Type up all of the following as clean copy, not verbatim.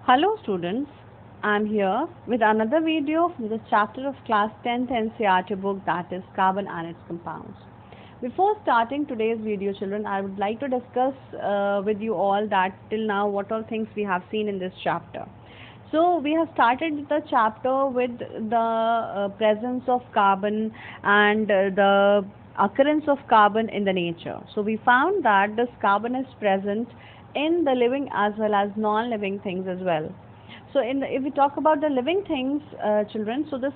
Hello students, I am here with another video from the chapter of class 10th NCERT book, that is Carbon and its Compounds. Before starting today's video children, I would like to discuss with you all that till now what all things we have seen in this chapter. So we have started the chapter with the presence of carbon and the occurrence of carbon in the nature. So we found that this carbon is present in the living as well as non-living things as well. So if we talk about the living things, children, so this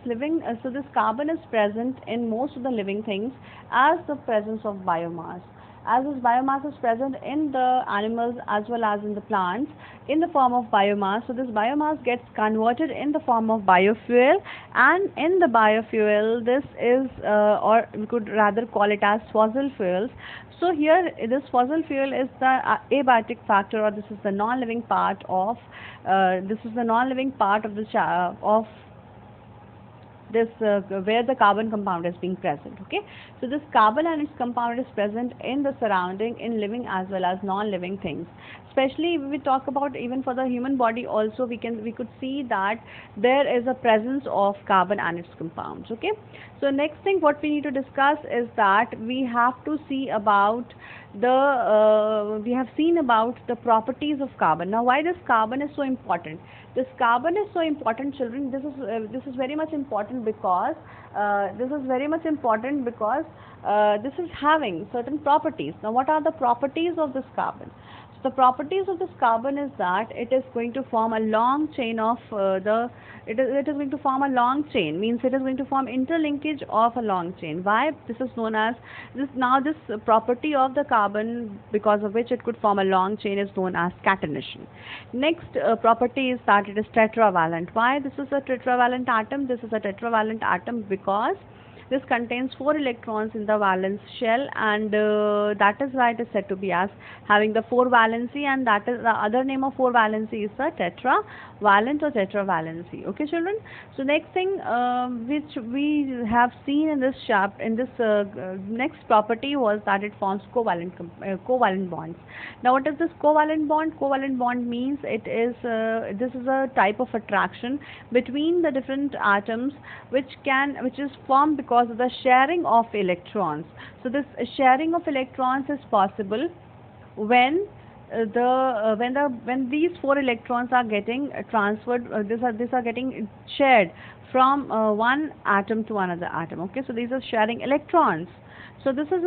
carbon is present in most of the living things as the presence of biomass. As this biomass is present in the animals as well as in the plants in the form of biomass. So this biomass gets converted in the form of biofuel, and in the biofuel this is or we could rather call it as fossil fuels. So here this fossil fuel is the abiotic factor, or this is the non-living part of of this where the carbon compound is being present. Okay, so this carbon and its compound is present in the surrounding, in living as well as non-living things. Especially if we talk about even for the human body also, we could see that there is a presence of carbon and its compounds. Okay, so next thing what we need to discuss is that we have to see about we have seen about the properties of carbon. Now, why this carbon is so important? This carbon is so important, children. This is very much important because this is having certain properties. Now, what are the properties of this carbon? So the properties of this carbon is that it is going to form a long chain of it is going to form a long chain, means it is going to form interlinkage of a long chain. Why? This is known as this property of the carbon, because of which it could form a long chain, is known as catenation. Next property is that it is tetravalent. Why this is a tetravalent atom? This is a tetravalent atom because this contains 4 electrons in the valence shell, and that is why it is said to be as having the 4 valency, and that is the other name of 4 valency is the tetravalent or tetravalency. Okay, children. So next thing which we have seen in this next property was that it forms covalent bonds. Now, what is this covalent bond? Covalent bond means it is this is a type of attraction between the different atoms which is formed because of the sharing of electrons. So this sharing of electrons is possible when when these 4 electrons are getting transferred, these are getting shared from one atom to another atom. Okay, so these are sharing electrons. So this is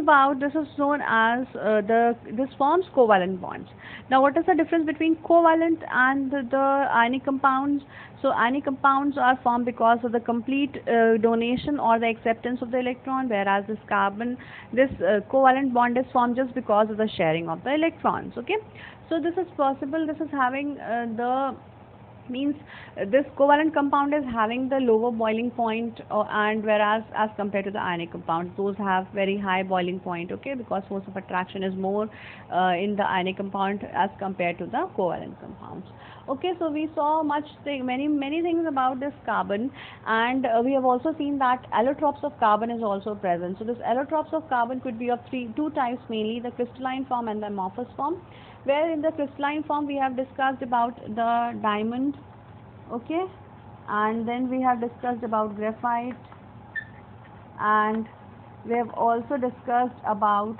known as this forms covalent bonds. Now, what is the difference between covalent and the ionic compounds? So ionic compounds are formed because of the complete donation or the acceptance of the electron, whereas this covalent bond is formed just because of the sharing of the electrons. Okay, so this is possible. This is having this covalent compound is having the lower boiling point, and whereas as compared to the ionic compounds, those have very high boiling point. Okay, because force of attraction is more in the ionic compound as compared to the covalent compounds. Okay, so we saw many things about this carbon, and we have also seen that allotropes of carbon is also present. So this allotropes of carbon could be of two types mainly: the crystalline form and the amorphous form. Where in the crystalline form we have discussed about the diamond. Okay, and then we have discussed about graphite, and we have also discussed about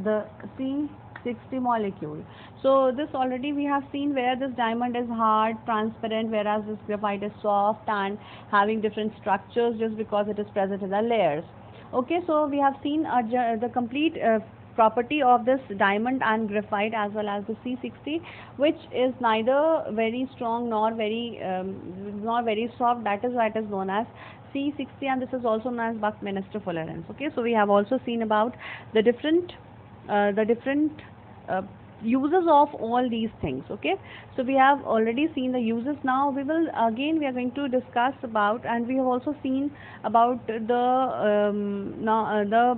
the C60 molecule. So this already we have seen where this diamond is hard, transparent, whereas this graphite is soft and having different structures just because it is present in the layers. Okay, so we have seen the complete property of this diamond and graphite as well as the C60, which is neither very strong nor very soft. That is why it is known as C60, and this is also known as Buckminster Fullerene. Okay, so we have also seen about the different uses of all these things. Okay, so we have already seen the uses. Now we are going to discuss about, and we have also seen about the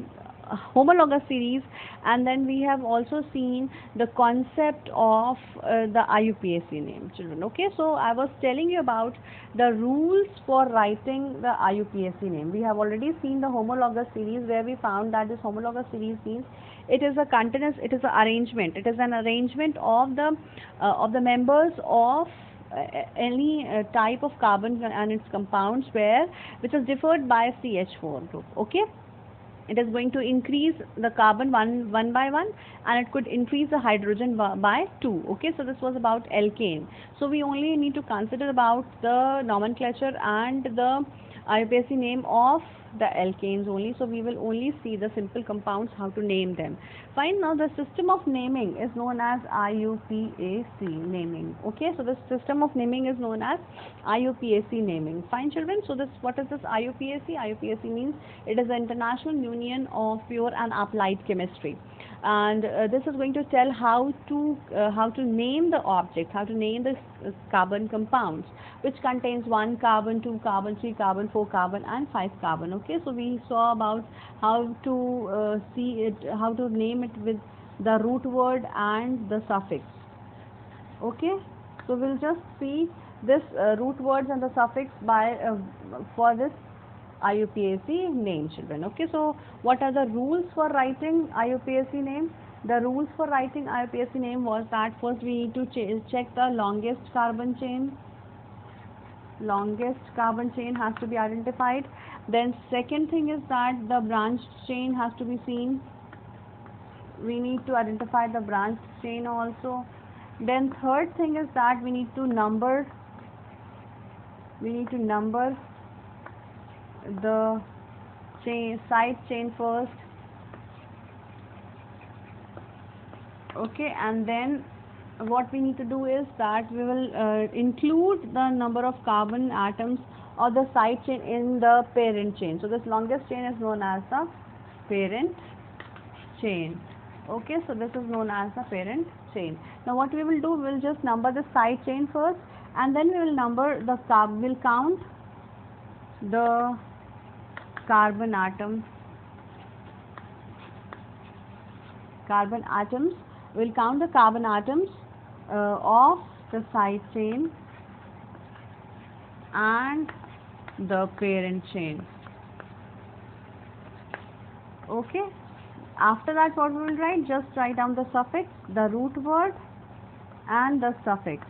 homologous series, and then we have also seen the concept of the IUPAC name, children. Okay, so I was telling you about the rules for writing the IUPAC name. We have already seen the homologous series, where we found that this homologous series means it is an arrangement of the members of type of carbon and its compounds which is differed by CH4 group. Okay, it is going to increase the carbon one by one, and it could increase the hydrogen by 2. Okay, so this was about alkane. So we only need to consider about the nomenclature and the IUPAC name of the alkanes only. So we will only see the simple compounds, how to name them. Fine. Now the system of naming is known as IUPAC naming. Okay, so the system of naming is known as IUPAC naming. Fine, children. So this, what is this IUPAC? IUPAC means it is the International Union of Pure and Applied Chemistry, and this is going to tell how to name the object, how to name the carbon compounds which contains 1 carbon, 2 carbon, 3 carbon, 4 carbon and 5 carbon. Okay, so we saw about how to see it, how to name it with the root word and the suffix. Okay, so we'll just see this root words and the suffix by for this IUPAC name, children. Okay, so what are the rules for writing IUPAC name? The rules for writing IUPAC name was that first we need to check the longest carbon chain. Longest carbon chain has to be identified. Then second thing is that the branched chain has to be seen. We need to identify the branched chain also. Then third thing is that we need to number the chain, side chain first. Okay, and then what we need to do is that we will include the number of carbon atoms of the side chain in the parent chain. So this longest chain is known as the parent chain. Okay, so this is known as the parent chain. Now what we will do, we will just number the side chain first, and then we will number the we'll count the carbon atoms. We'll count the carbon atoms of the side chain and the parent chain. Okay, after that what we will write, just write down the suffix, the root word and the suffix.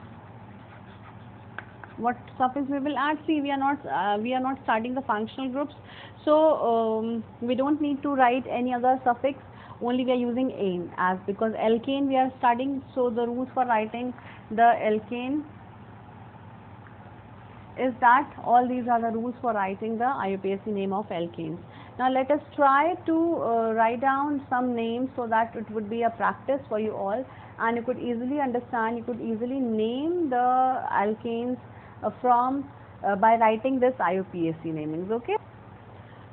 What suffix we will add? See, we are not starting the functional groups, so we don't need to write any other suffix, only we are using ane, as because alkane we are studying. So the rules for writing the alkane is that all these are the rules for writing the IUPAC name of alkanes. Now let us try to write down some names so that it would be a practice for you all, and you could easily understand, you could easily name the alkanes by writing this IUPAC namings. Okay.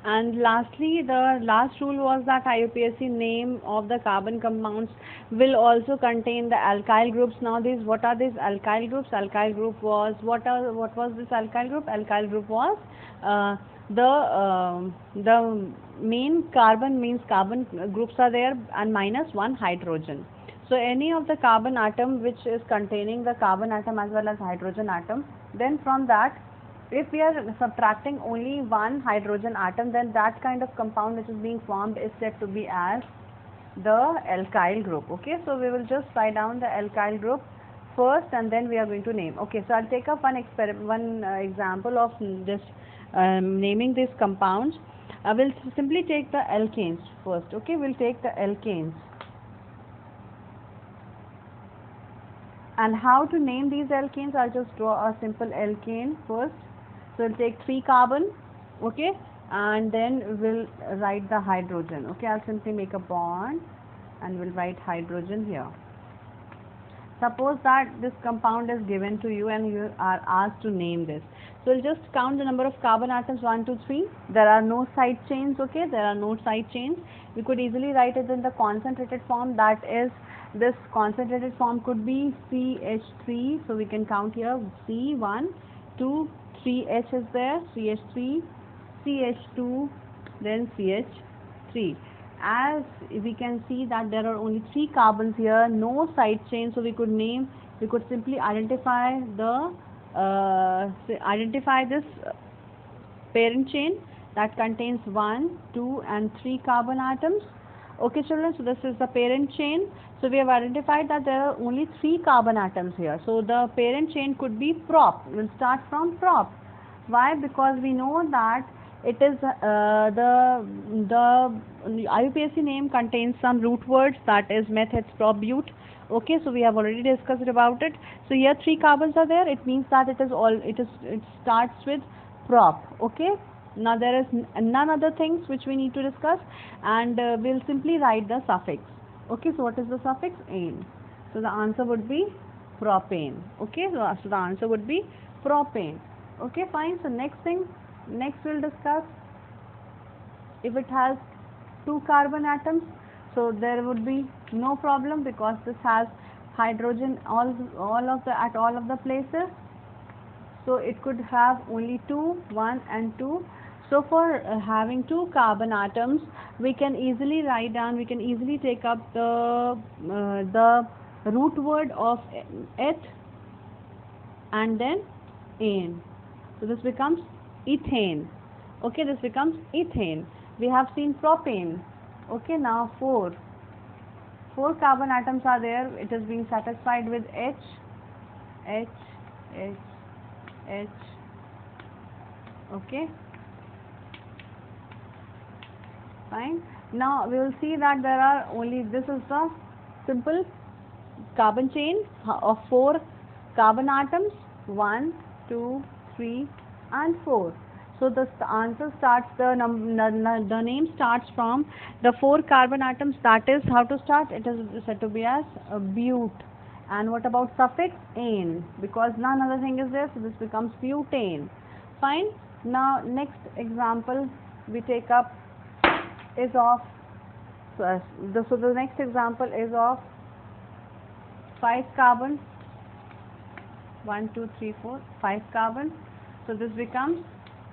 And lastly, the last rule was that IUPAC name of the carbon compounds will also contain the alkyl groups. Now what are these alkyl groups? Alkyl group was, what was this alkyl group? Alkyl group was the main carbon, means carbon groups are there and minus 1 hydrogen. So any of the carbon atom which is containing the carbon atom as well as hydrogen atom, then from that, if we are subtracting only 1 hydrogen atom, then that kind of compound which is being formed is said to be as the alkyl group. Okay, so we will just write down the alkyl group first and then we are going to name. Okay, so I'll take up one example of this naming these compounds. I will simply take the alkanes first. Okay, we'll take the alkanes. And how to name these alkanes? I'll just draw a simple alkane first. So we'll take 3 carbon, okay, and then we'll write the hydrogen. Okay, I'll simply make a bond and we'll write hydrogen here. Suppose that this compound is given to you and you are asked to name this. So we'll just count the number of carbon atoms, 1, 2, 3. There are no side chains. Okay, there are no side chains. We could easily write it in the concentrated form, that is, this concentrated form could be CH3. So we can count here C1, 2, 3H is there, CH3, CH2, then CH3. As we can see that there are only 3 carbons here, no side chain, so we could simply identify this parent chain that contains 1, 2 and 3 carbon atoms, Okay children, so this is the parent chain. So we have identified that there are only 3 carbon atoms here. So the parent chain could be prop. We'll start from prop. Why? Because we know that it is the IUPAC name contains some root words, that is methods, prop, but. Okay, so we have already discussed about it. So here 3 carbons are there. It means that it starts with prop. Okay. Now there is none other things which we need to discuss, and we'll simply write the suffix. Okay, so what is the suffix? Ane. So the answer would be propane. Okay, so the answer would be propane. Okay, fine. So next we'll discuss if it has 2 carbon atoms. So there would be no problem because this has hydrogen at all of the places. So it could have only 2, 1 and 2. So for having 2 carbon atoms, we can easily write down, we can easily take up the root word of et and then ane. So this becomes ethane. Okay, this becomes ethane. We have seen propane. Okay, now 4 carbon atoms are there. It is being satisfied with H. Okay, fine. Now we will see that there are only, this is the simple carbon chain of 4 carbon atoms, 1, 2, 3 and 4. So the answer starts, the name starts from the 4 carbon atoms. That is how to start. It is said to be as but. And what about suffix? Ane, because none other thing is there, so this becomes butane. Fine. Now next example we take up is of so the next example is of 5 carbon, 1 2 3 4 5 carbon. So this becomes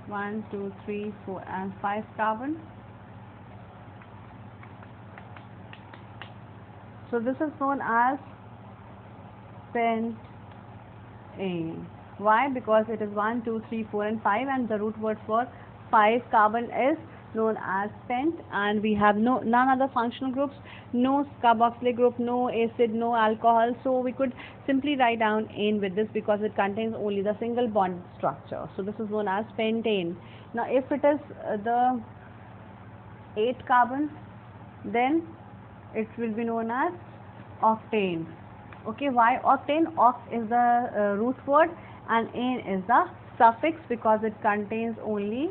1 2 3 4 and 5 carbon. So this is known as pentane. Why? Because it is 1 2 3 4 and 5, and the root word for 5 carbon is known as pent, and we have none other functional groups, no carboxylic group, no acid, no alcohol. So we could simply write down ane with this because it contains only the single bond structure. So this is known as pentane. Now if it is the 8 carbon, then it will be known as octane. Okay, why octane? Oct is the root word and ane is the suffix because it contains only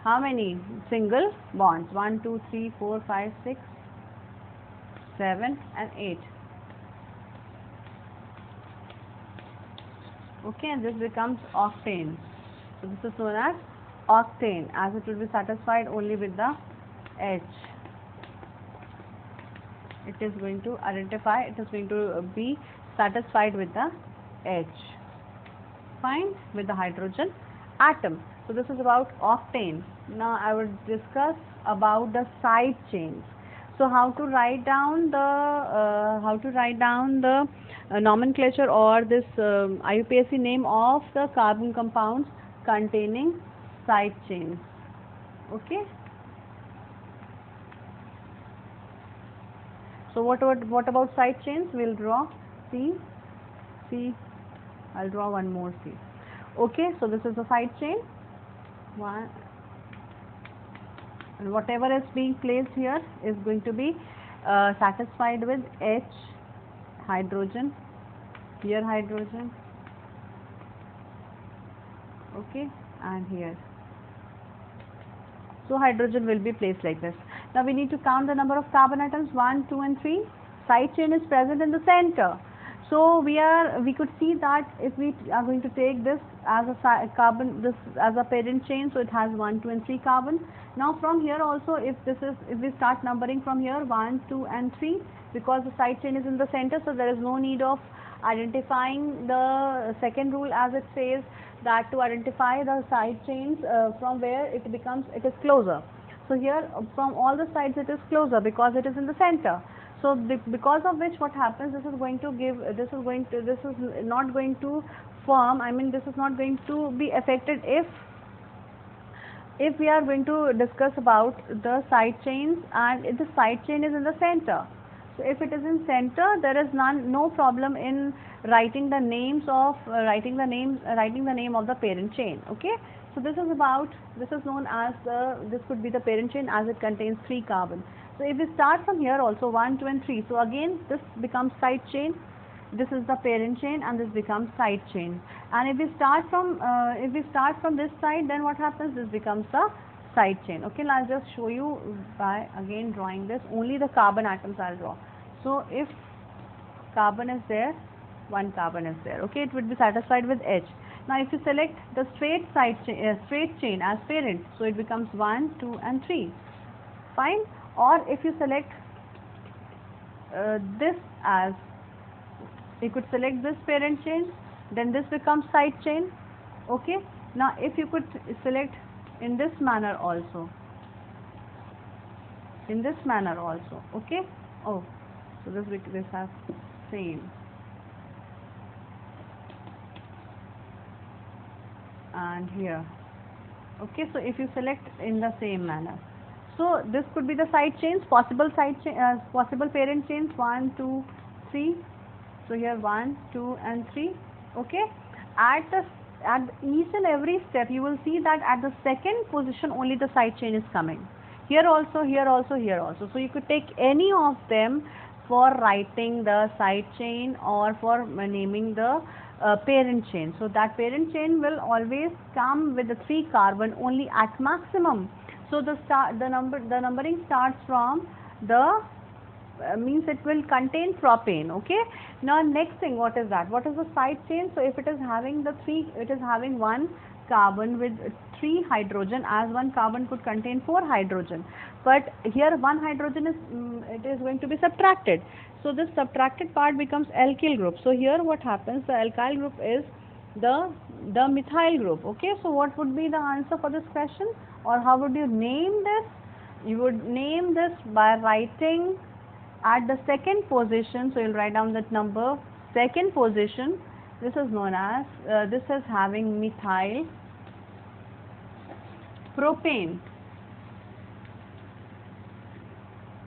how many single bonds? 1 2 3 4 5 6 7 and 8. Okay, and this becomes octane. So this is known as octane, as it will be satisfied only with the H. It is going to identify, it is going to be satisfied with the H. Fine, with the hydrogen atom. So this is about octane. Now I will discuss about the side chains. So how to write down the nomenclature or this IUPAC name of the carbon compounds containing side chains. Okay. So what about side chains? We'll draw C. I'll draw one more C. Okay, so this is the side chain. One, and whatever is being placed here is going to be satisfied with H, hydrogen, here hydrogen, okay, and here. So hydrogen will be placed like this. Now we need to count the number of carbon atoms, 1, 2 and 3. Side chain is present in the center. So we could see that if we are going to take this as a carbon, this as a parent chain, so it has 1, 2 and 3 carbon. Now from here also, if we start numbering from here 1, 2 and 3, because the side chain is in the center, so there is no need of identifying the second rule, as it says that to identify the side chains from where it is closer. So here from all the sides it is closer because it is in the center. So because of which what happens, this is not going to form, I mean this is not going to be affected if if we are going to discuss about the side chains, and if the side chain is in the center, so if it is in center, there is no problem in writing the names of writing the name of the parent chain. Okay, so this is known as this could be the parent chain, as it contains 3 carbon. So if we start from here also 1, 2 and 3, so again this becomes side chain, this is the parent chain, and this becomes side chain. And if we start from this side, then what happens, this becomes a side chain. Okay, now I'll just show you by again drawing this. Only the carbon atoms I'll draw. So if carbon is there, 1 carbon is there, okay, it would be satisfied with H. Now if you select the straight chain as parent, so it becomes 1, 2 and 3, fine. Or if you select this as, you could select this parent chain, then this becomes side chain. Okay, now if you could select in this manner also, okay. Oh, so this has same, and here, okay. So if you select in the same manner, so this could be the side chains, possible parent chains, 1, 2, 3. So here 1, 2 and 3. Okay, at each and every step you will see that at the second position only the side chain is coming. Here also, here also, here also. So you could take any of them for writing the side chain or for naming the parent chain. So that parent chain will always come with the 3 carbon only at maximum. So the numbering starts from the means it will contain propane. Okay, now next thing, what is that? What is the side chain? So if it is having it is having 1 carbon with 3 hydrogen, as 1 carbon could contain 4 hydrogen, but here 1 hydrogen is it is going to be subtracted, so this subtracted part becomes alkyl group. So here what happens, the alkyl group is the methyl group. Okay, so what would be the answer for this question, or how would you name this? You would name this by writing at the second position, so you'll write down that number, second position, this is known as this is having methyl propane.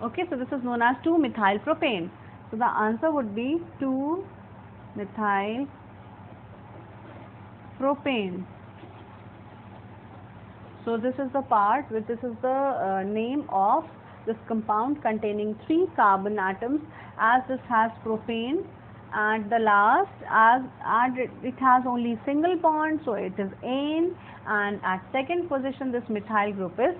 Okay, so this is known as 2-methyl propane. So the answer would be 2-methyl propane. So this is the part which this is the name of this compound containing 3 carbon atoms, as this has propane, and the last as it has only single bond, so it is ane, and at second position this methyl group is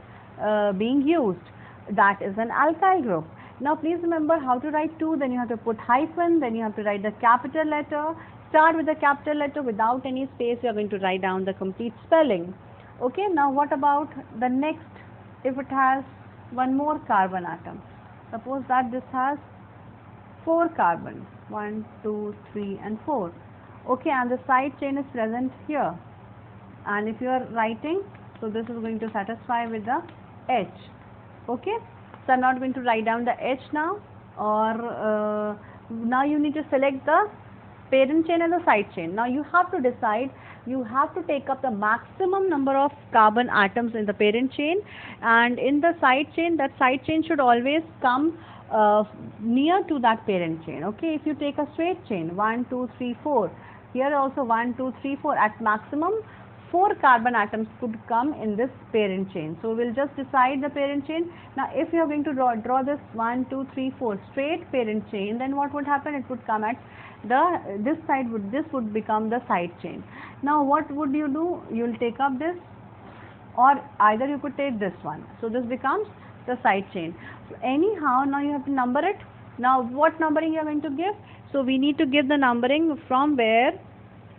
being used, that is an alkyl group. Now please remember how to write 2, then you have to put hyphen, then you have to write the capital letter, start with the capital letter without any space, you are going to write down the complete spelling. Okay, now what about the next, if it has 1 more carbon atom, suppose that this has 4 carbon, 1, 2, 3 and 4. Okay, and the side chain is present here, and if you are writing, so this is going to satisfy with the H. Okay, so I'm not going to write down the H now, or now you need to select the parent chain and the side chain. Now you have to decide, you have to take up the maximum number of carbon atoms in the parent chain, and in the side chain, that side chain should always come near to that parent chain. Okay, if you take a straight chain, 1, 2, 3, 4, here also 1, 2, 3, 4, at maximum 4 carbon atoms could come in this parent chain. So we'll just decide the parent chain. Now if you are going to draw this 1, 2, 3, 4 straight parent chain, then what would happen? It would come at this would become the side chain. Now what would you do? You'll take up this, or either you could take this one. So this becomes the side chain. So anyhow, now you have to number it. Now what numbering you are going to give? So we need to give the numbering from where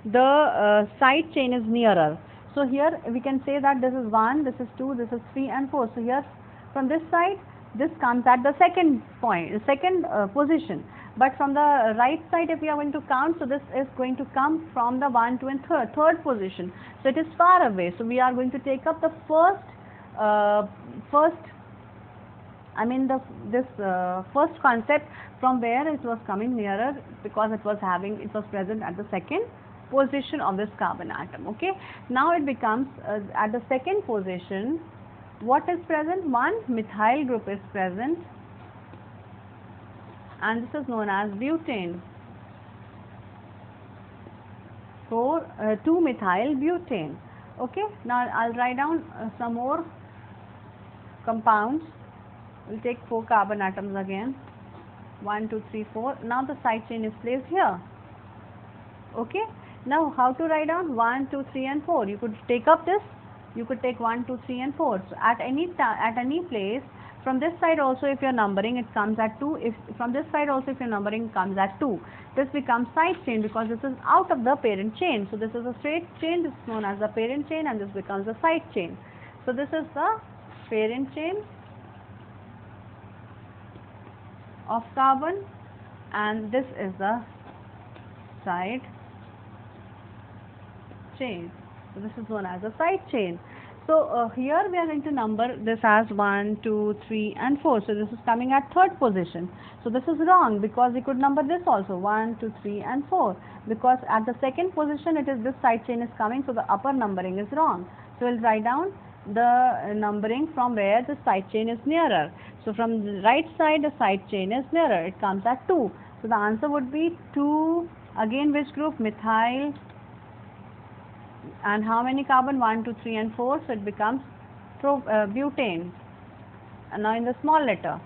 the side chain is nearer. So here we can say that this is 1, this is 2, this is 3 and 4. So here from this side, this comes at the second position. But from the right side, if we are going to count, so this is going to come from the 1, 2 and third position. So it is far away. So we are going to take up the first concept from where it was coming nearer, because it was present at the second position of this carbon atom. Okay, now it becomes at the second position, what is present? One methyl group is present, and this is known as butane. 2-methyl butane. Okay, now I'll write down some more compounds. We'll take 4 carbon atoms again. 1, 2, 3, 4. Now the side chain is placed here. Okay, now how to write down 1, 2, 3 and 4? You could take up this, you could take 1, 2, 3 and 4. So at any place, from this side also if you are numbering, it comes at 2. If from this side also if you are numbering, it comes at 2. This becomes side chain because this is out of the parent chain. So this is a straight chain, this is known as the parent chain, and this becomes a side chain. So this is the parent chain of carbon, and this is the side chain. So this is known as a side chain. So here we are going to number this as 1, 2, 3 and 4. So this is coming at third position. So this is wrong because we could number this also 1, 2, 3 and 4, because at the second position it is this side chain is coming, so the upper numbering is wrong. So we'll write down the numbering from where the side chain is nearer. So from the right side the side chain is nearer, it comes at 2. So the answer would be 2. Again which group? Methyl. And how many carbon? 1, 2, 3 and 4. So it becomes butane, and now in the small letter.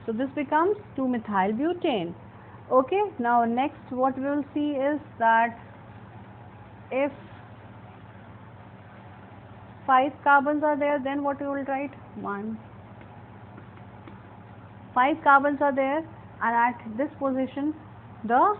So this becomes 2-methyl butane. Okay, now next what we will see is that if 5 carbons are there, then what we will write? 5 carbons are there, and at this position the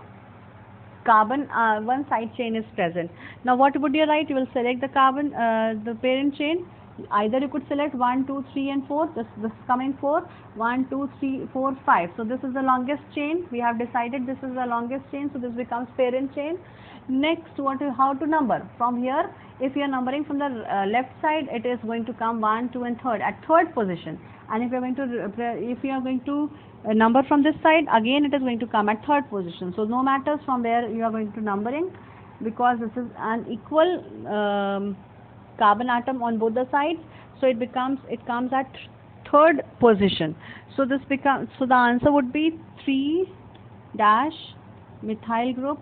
carbon one side chain is present. Now what would you write? You will select the carbon, the parent chain. Either you could select 1, 2, 3 and 4. This is coming 4. 1, 2, 3, 4, 5. So this is the longest chain. We have decided this is the longest chain. So this becomes parent chain. Next, how to number? From here, if you are numbering from the left side, it is going to come 1, 2 and 3rd at third position. And if you are going to number from this side, again it is going to come at third position. So no matters from where you are going to numbering, because this is an equal carbon atom on both the sides. So it comes at third position. So the answer would be 3-methyl group,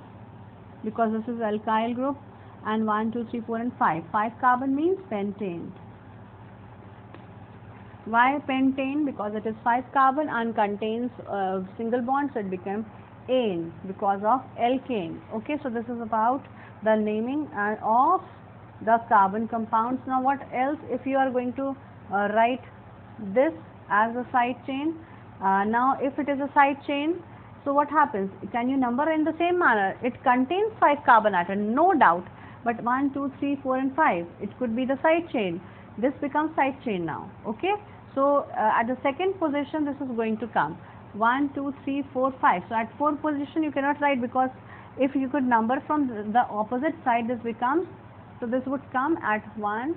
because this is alkyl group, and 1, 2, 3, 4 and 5. 5 carbon means pentane. Why pentane? Because it is 5 carbon and contains single bond, so it becomes ane because of alkane. Okay, so this is about the naming of the carbon compounds. Now what else? If you are going to write this as a side chain, now if it is a side chain, so what happens? Can you number in the same manner? It contains 5 carbon atoms, no doubt, but 1, 2, 3, 4 and 5, it could be the side chain. This becomes side chain now. Okay, so at the second position this is going to come 1, 2, 3, 4, 5. So at fourth position you cannot write, because if you could number from the opposite side, this becomes, so this would come at 1,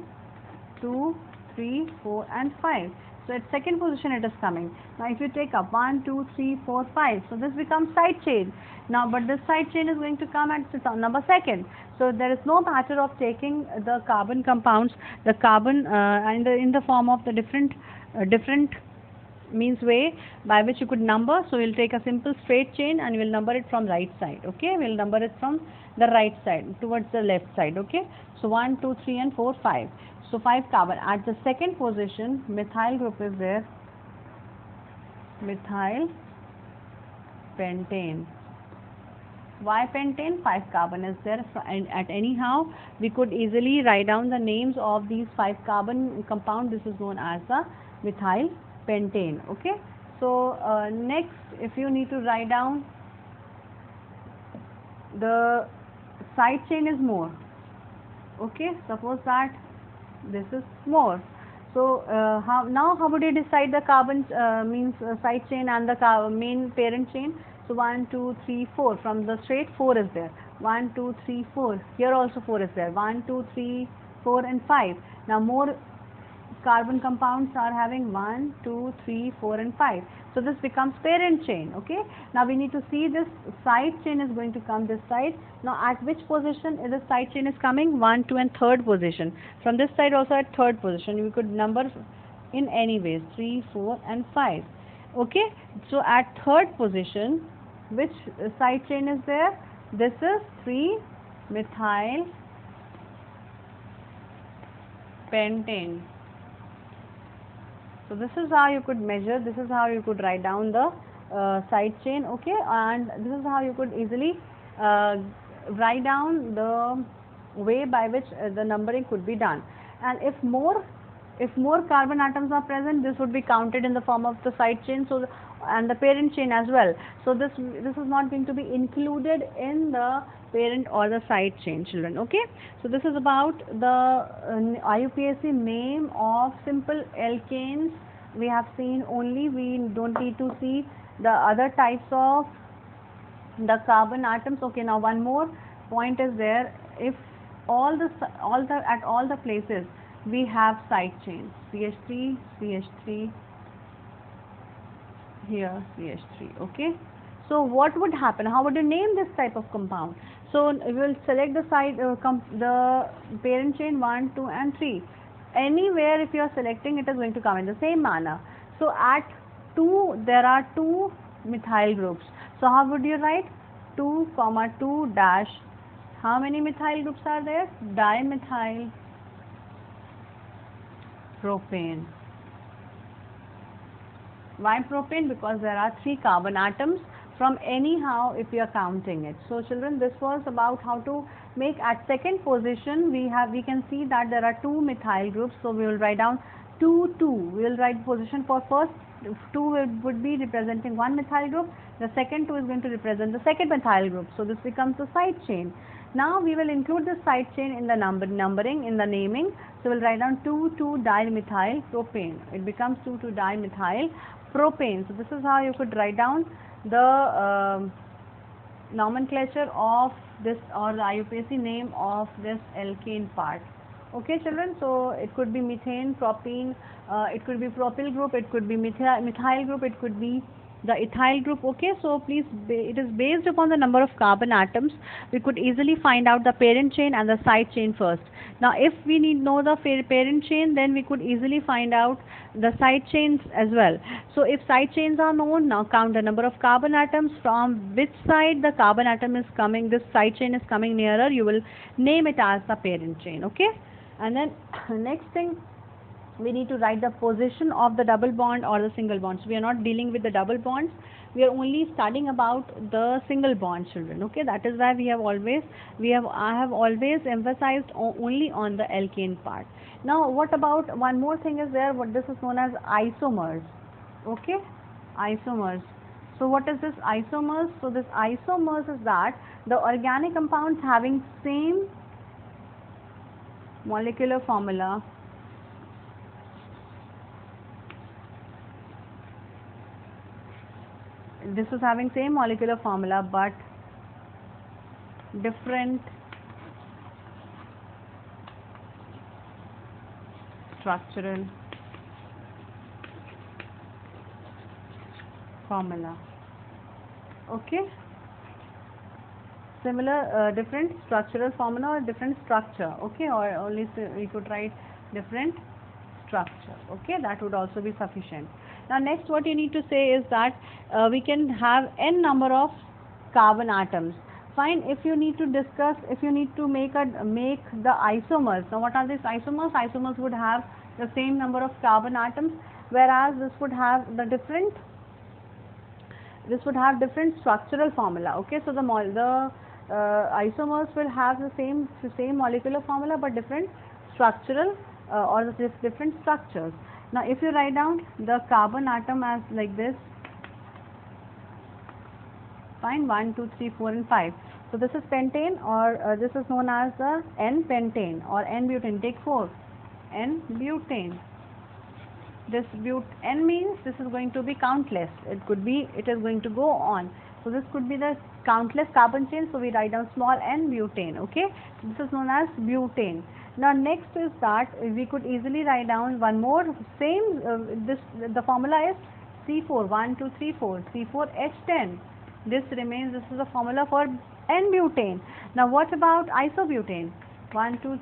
2, 3, 4 and 5. So at second position it is coming. Now if you take up 1, 2, 3, 4, 5, so this becomes side chain. Now but this side chain is going to come at number second. So there is no matter of taking the carbon compounds, the carbon and in the form of the different means way by which you could number. So we'll take a simple straight chain and we'll number it from right side. Okay, we'll number it from the right side towards the left side. Okay, so 1, 2, 3 and 4, 5. So 5 carbon. At the second position, methyl group is there. Methyl pentane. Why pentane? 5 carbon is there. So at anyhow, we could easily write down the names of these 5 carbon compound. This is known as the methyl pentane. Okay. So next, if you need to write down, the side chain is more. Okay. Suppose that this is more. So how would you decide the carbon means side chain and the main parent chain? So 1, 2, 3, 4. From the straight 4 is there. 1, 2, 3, 4. Here also 4 is there. 1, 2, 3, 4 and 5. Now more carbon compounds are having 1, 2, 3, 4 and 5. So this becomes parent chain. Okay. Now we need to see this side chain is going to come this side. Now at which position is the side chain is coming? 1, 2 and third position. From this side also at third position. We could number in any ways 3, 4 and 5. Okay. So at third position, which side chain is there? This is 3-methyl pentane. So this is how you could measure, this is how you could write down the side chain. Okay, and this is how you could easily write down the way by which the numbering could be done. And if more carbon atoms are present, this would be counted in the form of the side chain, so and the parent chain as well. So this is not going to be included in the parent or the side chain, children. Okay, so this is about the IUPAC name of simple alkanes. We have seen only, we don't need to see the other types of the carbon atoms. Okay, now one more point is there. If at all the places we have side chains, CH3, CH3, here CH3. Okay, so what would happen? How would you name this type of compound? So we will select the side the parent chain 1, 2 and 3. Anywhere if you are selecting, it is going to come in the same manner. So at 2 there are 2 methyl groups. So how would you write? 2, 2 dash. How many methyl groups are there? Dimethyl propane. Why propane? Because there are 3 carbon atoms from anyhow if you are counting it. So children, this was about how to make at second position. We can see that there are 2 methyl groups. So we will write down 2, 2. We will write position for first 2 would be representing one methyl group. The second 2 is going to represent the second methyl group. So this becomes the side chain. Now we will include the side chain in the numbering, in the naming. So we'll write down 2,2-dimethyl propane. It becomes 2,2-dimethyl propane. So this is how you could write down the nomenclature of this, or the IUPAC name of this alkane part. Okay children, so it could be methane, propene, it could be propyl group, it could be methyl group, it could be the ethyl group. Okay, so please, it is based upon the number of carbon atoms. We could easily find out the parent chain and the side chain first. Now if we know the parent chain, then we could easily find out the side chains as well. So if side chains are known, now count the number of carbon atoms, from which side the carbon atom is coming, this side chain is coming nearer, you will name it as the parent chain. Okay, and then next thing, we need to write the position of the double bond or the single bond. So we are not dealing with the double bonds, we are only studying about the single bond, children. Okay, that is why I have always emphasized only on the alkane part. Now what about one more thing is there, what this is known as isomers. Okay, isomers. So what is this isomers? So this isomers is that the organic compounds having same molecular formula, this is having same molecular formula but different structural formula. Okay, similar different structural formula or different structure. Okay, or only we could write different structure. Okay, that would also be sufficient. Now next what you need to say is that we can have n number of carbon atoms. Fine, if you need to discuss, if you need to make the isomers. Now what are these isomers? Isomers would have the same number of carbon atoms, whereas this would have the different structural formula. Okay, so the isomers will have the same molecular formula but different structural or the different structures. Now if you write down the carbon atom as like this, fine, 1, 2, 3, 4 and 5. So this is pentane, or this is known as the N-pentane or N-butane. Take 4, N-butane. This N means this is going to be countless. It is going to go on. So this could be the countless carbon chain. So we write down small n butane. Okay, this is known as butane. Now next is that we could easily write down one more same. The formula is C4, 1, 2, 3, 4, C4H10. This remains, this is the formula for N-butane. Now what about isobutane? 1, 2,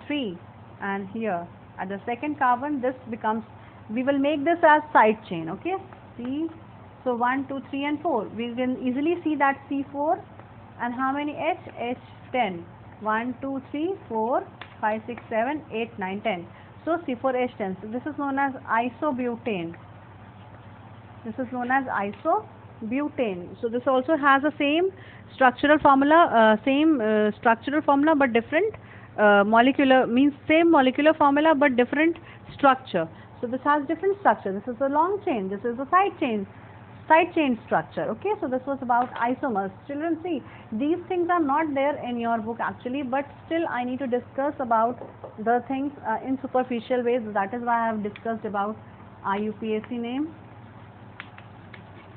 3, and here at the second carbon this becomes, we will make this as side chain, okay? See, so 1, 2, 3 and 4, we can easily see that C4 and how many H? H10. 1, 2, 3, 4, 5, 6, 7, 8, 9, 10. So C4H10. So this is known as isobutane. This is known as isobutane. So this also has the same structural formula, but different molecular, means same molecular formula but different structure. So this has different structure. This is a long chain. This is a side chain structure. Okay, so this was about isomers. Children, see, these things are not there in your book actually, but still I need to discuss about the things in superficial ways. That is why I have discussed about IUPAC name,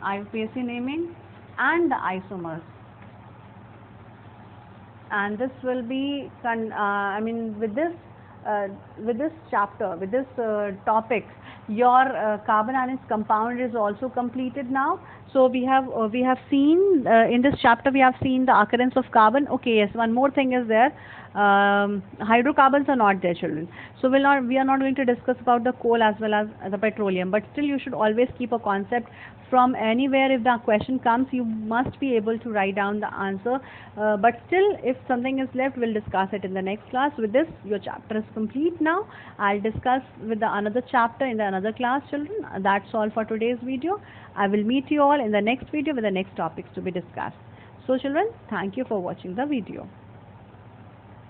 IUPAC naming and the isomers. And this will be with this chapter, with this topic, your carbon anions compound is also completed now. So we have seen in this chapter, we have seen the occurrence of carbon. Okay, yes, one more thing is there. Hydrocarbons are not there, children. So we are not going to discuss about the coal as well as the petroleum, but still you should always keep a concept from anywhere. If the question comes, you must be able to write down the answer, but still if something is left, we'll discuss it in the next class. With this, your chapter is complete now. I'll discuss with the another chapter in the another class, children. That's all for today's video. I will meet you all in the next video with the next topics to be discussed. So children, thank you for watching the video.